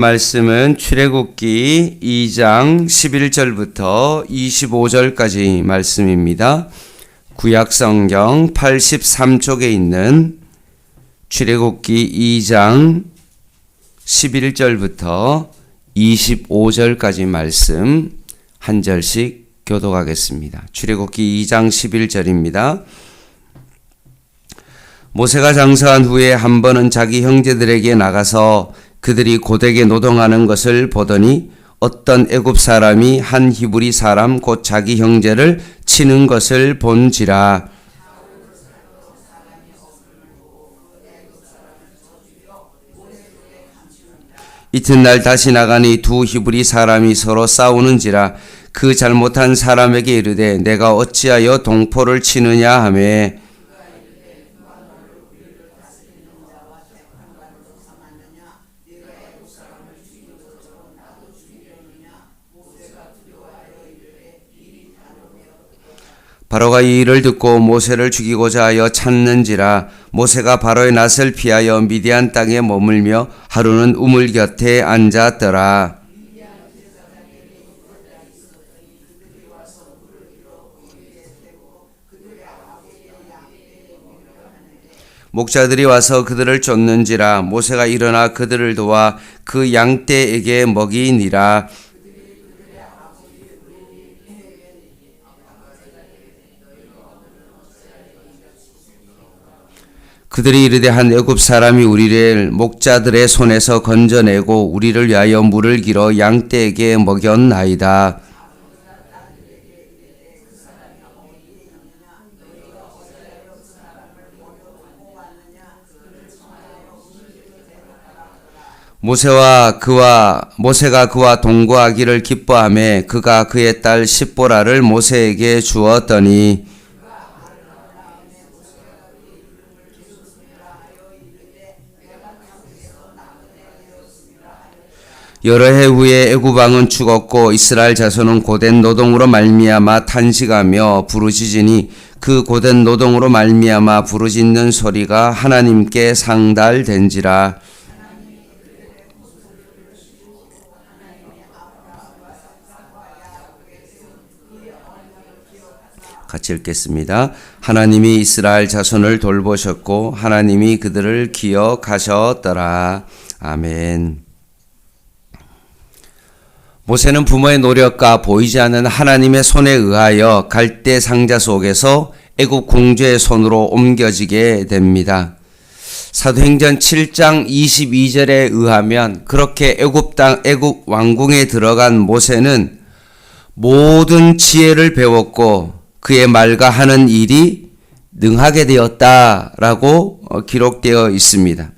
말씀은 출애굽기 2장 11절부터 25절까지 말씀입니다. 구약성경 83쪽에 있는 출애굽기 2장 11절부터 25절까지 말씀 한 절씩 교독하겠습니다. 출애굽기 2장 11절입니다. 모세가 장사한 후에 한 번은 자기 형제들에게 나가서 그들이 고되게 노동하는 것을 보더니 어떤 애굽 사람이 한 히브리 사람 곧 자기 형제를 치는 것을 본지라. 이튿날 다시 나가니 두 히브리 사람이 서로 싸우는지라. 그 잘못한 사람에게 이르되 내가 어찌하여 동포를 치느냐 하매 바로가 이 일을 듣고 모세를 죽이고자 하여 찾는지라. 모세가 바로의 낯을 피하여 미디안 땅에 머물며 하루는 우물 곁에 앉았더라. 목자들이 와서 그들을 쫓는지라. 모세가 일어나 그들을 도와 그 양떼에게 먹이니라. 그들이 이르되 한 애굽 사람이 우리를 목자들의 손에서 건져내고 우리를 위하여 물을 길어 양떼에게 먹였나이다. 모세가 그와 동거하기를 기뻐하며 그가 그의 딸 십보라를 모세에게 주었더니 여러 해 후에 애굽 왕은 죽었고 이스라엘 자손은 고된 노동으로 말미암아 탄식하며 부르짖으니 그 고된 노동으로 말미암아 부르짖는 소리가 하나님께 상달된지라. 같이 읽겠습니다. 하나님이 이스라엘 자손을 돌보셨고 하나님이 그들을 기억하셨더라. 아멘. 모세는 부모의 노력과 보이지 않는 하나님의 손에 의하여 갈대 상자 속에서 애굽 공주의 손으로 옮겨지게 됩니다. 사도행전 7장 22절에 의하면 그렇게 애굽 왕궁에 들어간 모세는 모든 지혜를 배웠고 그의 말과 하는 일이 능하게 되었다라고 기록되어 있습니다.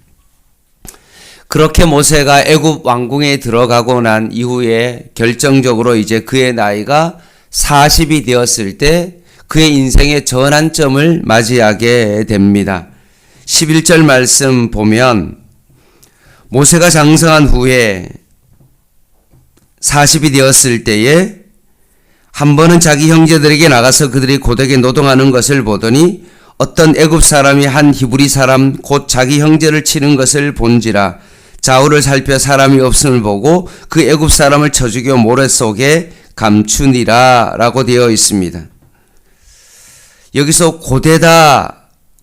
그렇게 모세가 애굽 왕궁에 들어가고 난 이후에 결정적으로 이제 그의 나이가 40이 되었을 때 그의 인생의 전환점을 맞이하게 됩니다. 11절 말씀 보면 모세가 장성한 후에 40이 되었을 때에 한 번은 자기 형제들에게 나가서 그들이 고되게 노동하는 것을 보더니 어떤 애굽 사람이 한 히브리 사람 곧 자기 형제를 치는 것을 본지라. 좌우를 살펴 사람이 없음을 보고 그 애굽 사람을 쳐 죽여 모래 속에 감추니라 라고 되어 있습니다. 여기서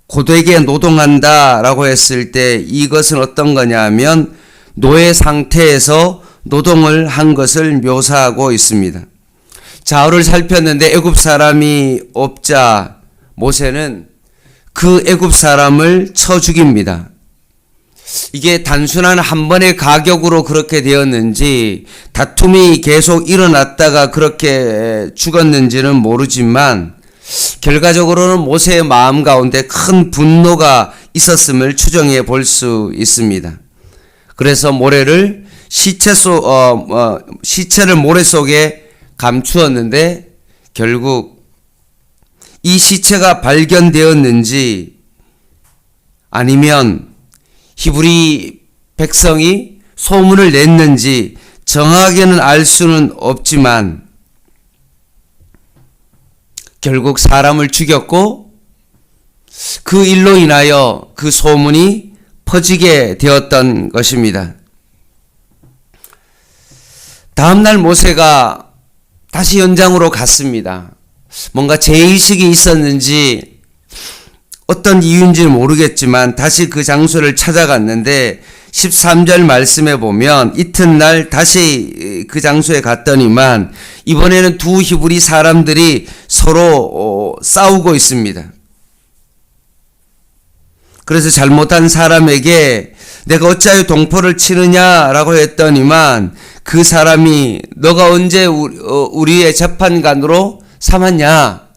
고되게 노동한다 라고 했을 때 이것은 어떤 거냐 하면 노예 상태에서 노동을 한 것을 묘사하고 있습니다. 좌우를 살폈는데 애굽 사람이 없자 모세는 그 애굽 사람을 쳐 죽입니다. 이게 단순한 한 번의 가격으로 그렇게 되었는지 다툼이 계속 일어났다가 그렇게 죽었는지는 모르지만 결과적으로는 모세의 마음 가운데 큰 분노가 있었음을 추정해 볼 수 있습니다. 그래서 시체를 모래 속에 감추었는데 결국 이 시체가 발견되었는지 아니면 히브리 백성이 소문을 냈는지 정확하게는 알 수는 없지만 결국 사람을 죽였고 그 일로 인하여 그 소문이 퍼지게 되었던 것입니다. 다음날 모세가 다시 현장으로 갔습니다. 뭔가 죄의식이 있었는지 어떤 이유인지는 모르겠지만 다시 그 장소를 찾아갔는데 13절 말씀에 보면 이튿날 다시 그 장소에 갔더니만 이번에는 두 히브리 사람들이 서로 싸우고 있습니다. 그래서 잘못한 사람에게 내가 어찌하여 동포를 치느냐라고 했더니만 그 사람이 너가 언제 우리의 재판관으로 삼았냐?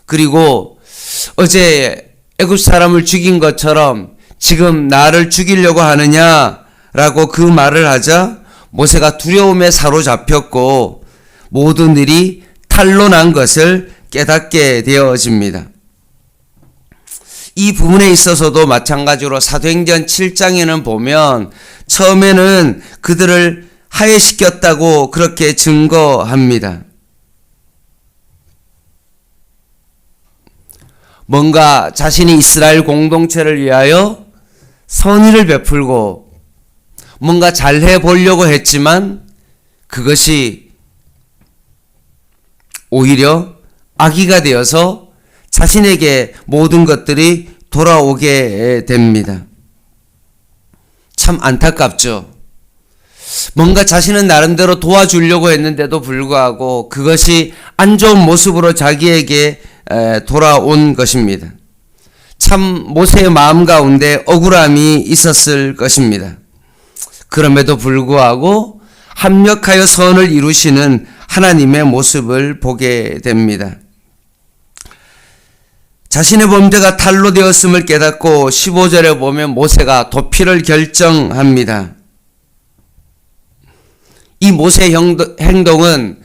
그리고 어제 애굽 사람을 죽인 것처럼 지금 나를 죽이려고 하느냐라고 그 말을 하자 모세가 두려움에 사로잡혔고 모든 일이 탈로 난 것을 깨닫게 되어집니다. 이 부분에 있어서도 마찬가지로 사도행전 7장에는 보면 처음에는 그들을 하해시켰다고 그렇게 증거합니다. 뭔가 자신이 이스라엘 공동체를 위하여 선의를 베풀고 뭔가 잘해 보려고 했지만 그것이 오히려 악의가 되어서 자신에게 모든 것들이 돌아오게 됩니다. 참 안타깝죠. 뭔가 자신은 나름대로 도와주려고 했는데도 불구하고 그것이 안 좋은 모습으로 자기에게 돌아온 것입니다. 참 모세의 마음 가운데 억울함이 있었을 것입니다. 그럼에도 불구하고 합력하여 선을 이루시는 하나님의 모습을 보게 됩니다. 자신의 범죄가 탈로 되었음을 깨닫고 15절에 보면 모세가 도피를 결정합니다. 이 모세의 행동은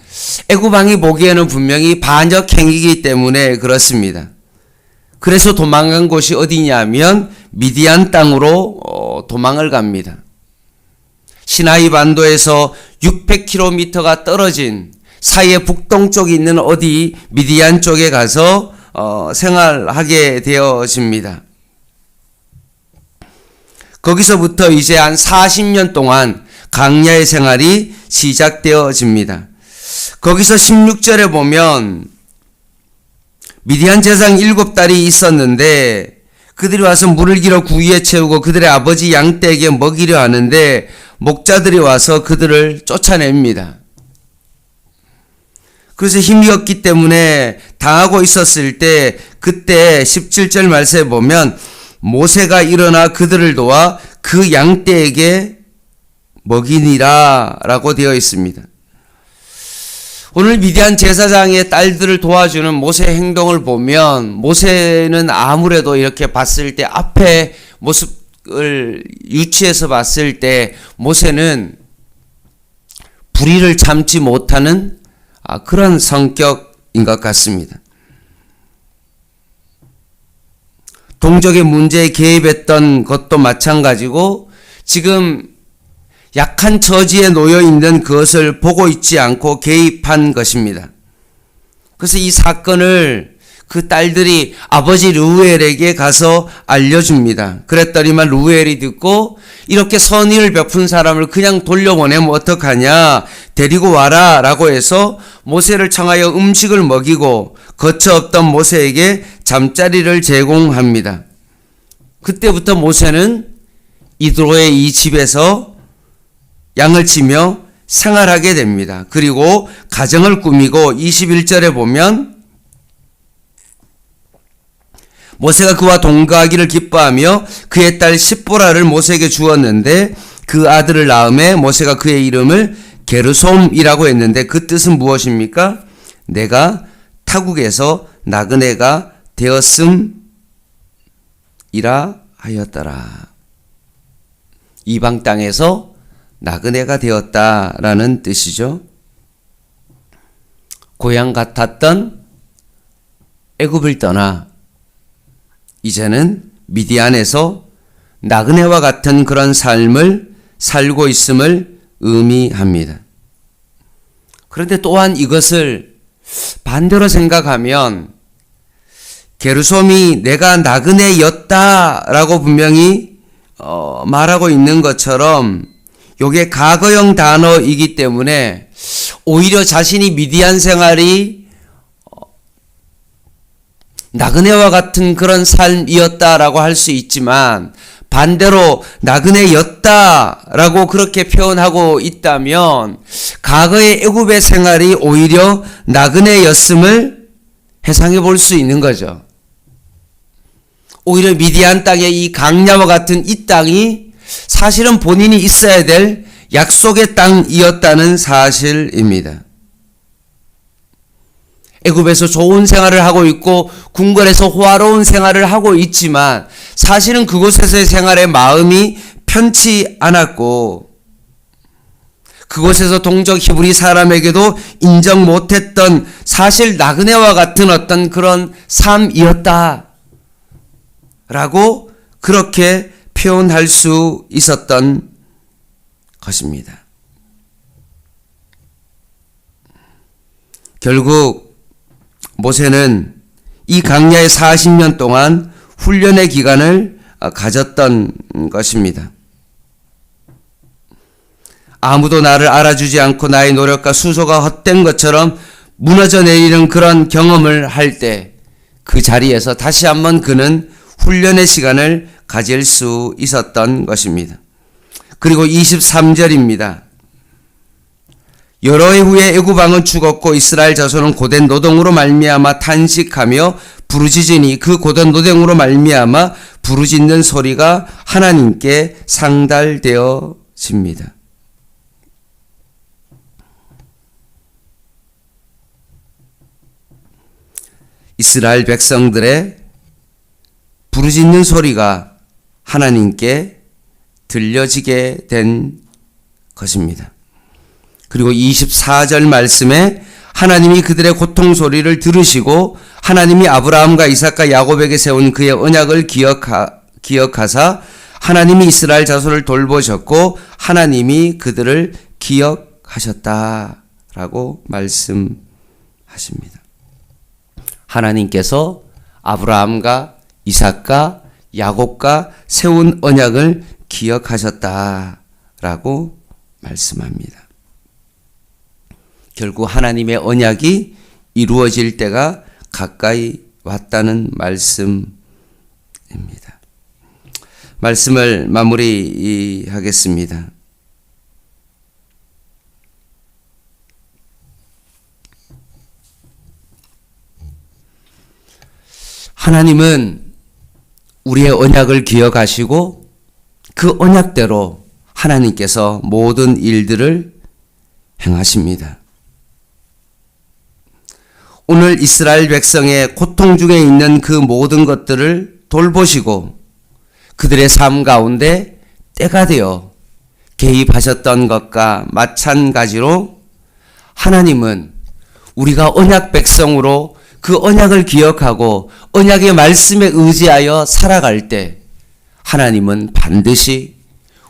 애굽 왕이 보기에는 분명히 반역 행위이기 때문에 그렇습니다. 그래서 도망간 곳이 어디냐면 미디안 땅으로 도망을 갑니다. 시나이 반도에서 600km가 떨어진 사이의 북동쪽에 있는 어디 미디안 쪽에 가서 생활하게 되어집니다. 거기서부터 이제 한 40년 동안 광야의 생활이 시작되어집니다. 거기서 16절에 보면 미디안 제사장 7달이 있었는데 그들이 와서 물을 길어 구유에 채우고 그들의 아버지 양떼에게 먹이려 하는데 목자들이 와서 그들을 쫓아냅니다. 그래서 힘이 없기 때문에 당하고 있었을 때 그때 17절 말씀에 보면 모세가 일어나 그들을 도와 그 양떼에게 먹이니라 라고 되어 있습니다. 오늘 미디안 제사장의 딸들을 도와주는 모세의 행동을 보면 모세는 아무래도 이렇게 봤을 때 앞에 모습을 유치해서 봤을 때 모세는 불의를 참지 못하는 그런 성격인 것 같습니다. 동족의 문제에 개입했던 것도 마찬가지고 지금 약한 처지에 놓여 있는 그것을 보고 있지 않고 개입한 것입니다. 그래서 이 사건을 그 딸들이 아버지 르우엘에게 가서 알려줍니다. 그랬더니만 르우엘이 듣고 이렇게 선의를 베푼 사람을 그냥 돌려보내면 어떡하냐, 데리고 와라 라고 해서 모세를 청하여 음식을 먹이고 거처 없던 모세에게 잠자리를 제공합니다. 그때부터 모세는 이드로의 이 집에서 양을 치며 생활하게 됩니다. 그리고 가정을 꾸미고 21절에 보면 모세가 그와 동거하기를 기뻐하며 그의 딸 십보라를 모세에게 주었는데 그 아들을 낳음에 모세가 그의 이름을 게르솜이라고 했는데 그 뜻은 무엇입니까? 내가 타국에서 나그네가 되었음이라 하였더라. 이방 땅에서 나그네가 되었다라는 뜻이죠. 고향 같았던 애굽을 떠나 이제는 미디안에서 나그네와 같은 그런 삶을 살고 있음을 의미합니다. 그런데 또한 이것을 반대로 생각하면 게르솜이 내가 나그네였다라고 분명히 말하고 있는 것처럼 요게 과거형 단어이기 때문에 오히려 자신이 미디안 생활이 나그네와 같은 그런 삶이었다라고 할 수 있지만 반대로 나그네였다라고 그렇게 표현하고 있다면 과거의 애굽의 생활이 오히려 나그네였음을 해상해 볼 수 있는 거죠. 오히려 미디안 땅의 이 강야와 같은 이 땅이 사실은 본인이 있어야 될 약속의 땅이었다는 사실입니다. 애굽에서 좋은 생활을 하고 있고 궁궐에서 호화로운 생활을 하고 있지만 사실은 그곳에서의 생활에 마음이 편치 않았고 그곳에서 동족 히브리 사람에게도 인정 못했던 사실 나그네와 같은 어떤 그런 삶이었다 라고 그렇게 표현할 수 있었던 것입니다. 결국 모세는 이 광야의 40년 동안 훈련의 기간을 가졌던 것입니다. 아무도 나를 알아주지 않고 나의 노력과 수소가 헛된 것처럼 무너져 내리는 그런 경험을 할 때 그 자리에서 다시 한번 그는 훈련의 시간을 가질 수 있었던 것입니다. 그리고 23절입니다. 여러 해 후에 애굽 왕은 죽었고 이스라엘 자손은 고된 노동으로 말미암아 탄식하며 부르짖으니 그 고된 노동으로 말미암아 부르짖는 소리가 하나님께 상달되어집니다. 이스라엘 백성들의 부르짖는 소리가 하나님께 들려지게 된 것입니다. 그리고 24절 말씀에 하나님이 그들의 고통 소리를 들으시고 하나님이 아브라함과 이삭과 야곱에게 세운 그의 언약을 기억하사 하나님이 이스라엘 자손을 돌보셨고 하나님이 그들을 기억하셨다라고 말씀하십니다. 하나님께서 아브라함과 이삭과 야곱과 세운 언약을 기억하셨다라고 말씀합니다. 결국 하나님의 언약이 이루어질 때가 가까이 왔다는 말씀입니다. 말씀을 마무리하겠습니다. 하나님은 우리의 언약을 기억하시고 그 언약대로 하나님께서 모든 일들을 행하십니다. 오늘 이스라엘 백성의 고통 중에 있는 그 모든 것들을 돌보시고 그들의 삶 가운데 때가 되어 개입하셨던 것과 마찬가지로 하나님은 우리가 언약 백성으로 그 언약을 기억하고 언약의 말씀에 의지하여 살아갈 때 하나님은 반드시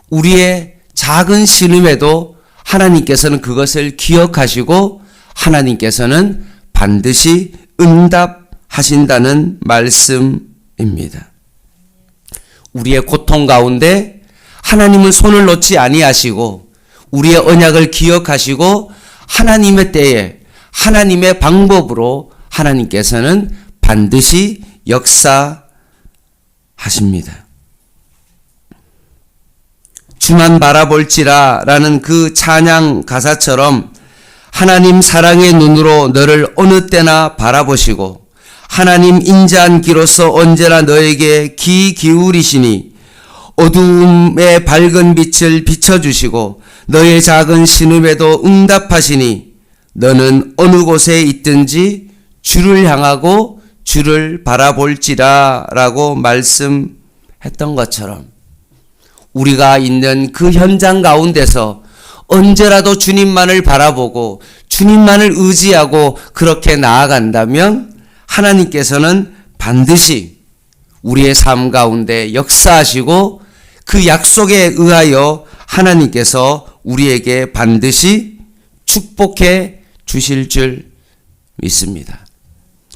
우리의 작은 신음에도 하나님께서는 그것을 기억하시고 하나님께서는 반드시 응답하신다는 말씀입니다. 우리의 고통 가운데 하나님은 손을 놓지 아니하시고 우리의 언약을 기억하시고 하나님의 때에 하나님의 방법으로 하나님께서는 반드시 역사하십니다. 주만 바라볼지라 라는 그 찬양 가사처럼 하나님 사랑의 눈으로 너를 어느 때나 바라보시고 하나님 인자한 기로서 언제나 너에게 귀 기울이시니 어두움의 밝은 빛을 비춰주시고 너의 작은 신음에도 응답하시니 너는 어느 곳에 있든지 주를 향하고 주를 바라볼지라 라고 말씀했던 것처럼 우리가 있는 그 현장 가운데서 언제라도 주님만을 바라보고 주님만을 의지하고 그렇게 나아간다면 하나님께서는 반드시 우리의 삶 가운데 역사하시고 그 약속에 의하여 하나님께서 우리에게 반드시 축복해 주실 줄 믿습니다.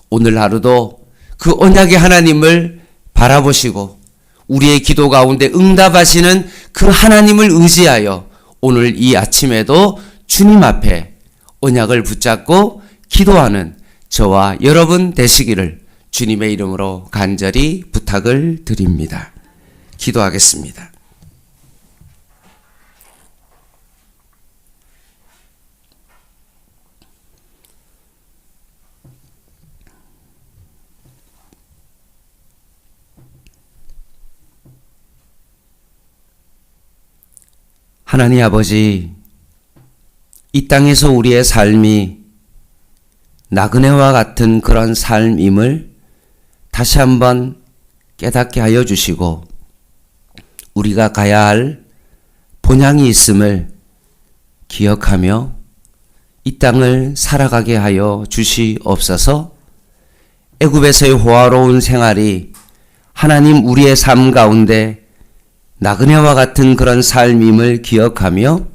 오늘 하루도 그 언약의 하나님을 바라보시고 우리의 기도 가운데 응답하시는 그 하나님을 의지하여 오늘 이 아침에도 주님 앞에 언약을 붙잡고 기도하는 저와 여러분 되시기를 주님의 이름으로 간절히 부탁을 드립니다. 기도하겠습니다. 하나님 아버지, 이 땅에서 우리의 삶이 나그네와 같은 그런 삶임을 다시 한번 깨닫게 하여 주시고 우리가 가야 할 본향이 있음을 기억하며 이 땅을 살아가게 하여 주시옵소서. 애굽에서의 호화로운 생활이 하나님 우리의 삶 가운데 나그네와 같은 그런 삶임을 기억하며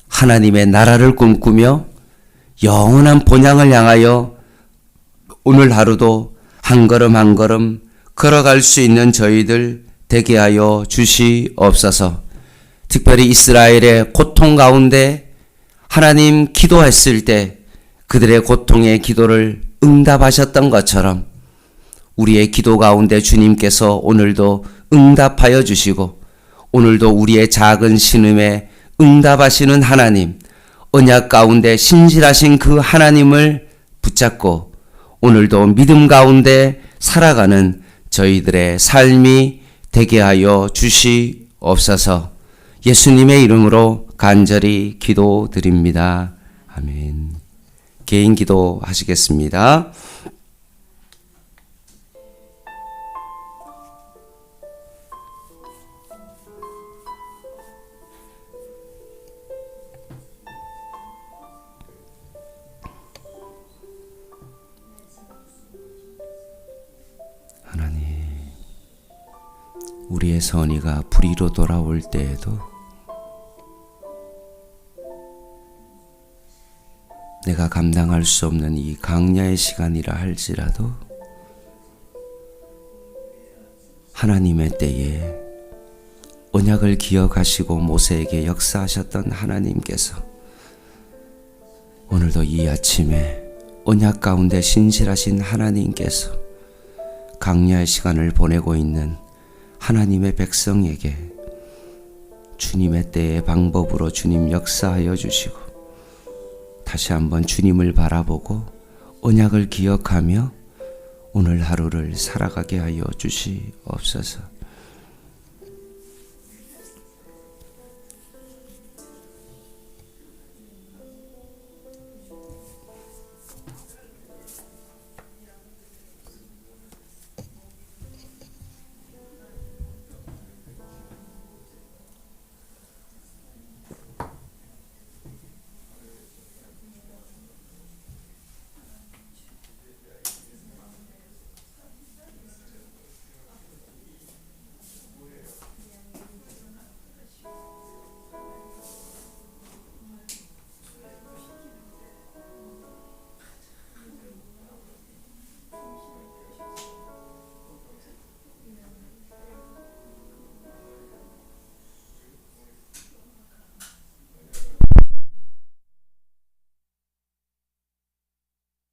하나님의 나라를 꿈꾸며 영원한 본향을 향하여 오늘 하루도 한 걸음 한 걸음 걸어갈 수 있는 저희들 되게 하여 주시옵소서. 특별히 이스라엘의 고통 가운데 하나님 기도했을 때 그들의 고통의 기도를 응답하셨던 것처럼 우리의 기도 가운데 주님께서 오늘도 응답하여 주시고 오늘도 우리의 작은 신음에 응답하시는 하나님, 언약 가운데 신실하신 그 하나님을 붙잡고 오늘도 믿음 가운데 살아가는 저희들의 삶이 되게 하여 주시옵소서. 예수님의 이름으로 간절히 기도드립니다. 아멘. 개인 기도 하시겠습니다. 하나님, 우리의 선의가 불의로 돌아올 때에도 내가 감당할 수 없는 이 강야의 시간이라 할지라도 하나님의 때에 언약을 기억하시고 모세에게 역사하셨던 하나님께서 오늘도 이 아침에 언약 가운데 신실하신 하나님께서 강야의 시간을 보내고 있는 하나님의 백성에게 주님의 때의 방법으로 주님 역사하여 주시고 다시 한번 주님을 바라보고 언약을 기억하며 오늘 하루를 살아가게 하여 주시옵소서.